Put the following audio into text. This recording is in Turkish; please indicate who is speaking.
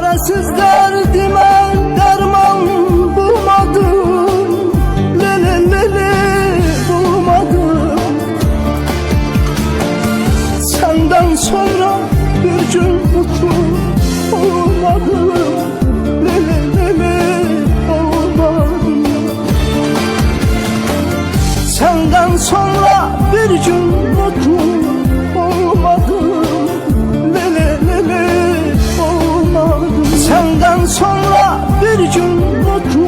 Speaker 1: Çaresiz derdime derman bulmadım, lele lele bulmadım. Senden sonra bir gün mutlu olmadım, lele lele olmadım. Senden sonra bir gün mutlu olmadım, lele lele olmadım. Senden sonra bir gün mutlu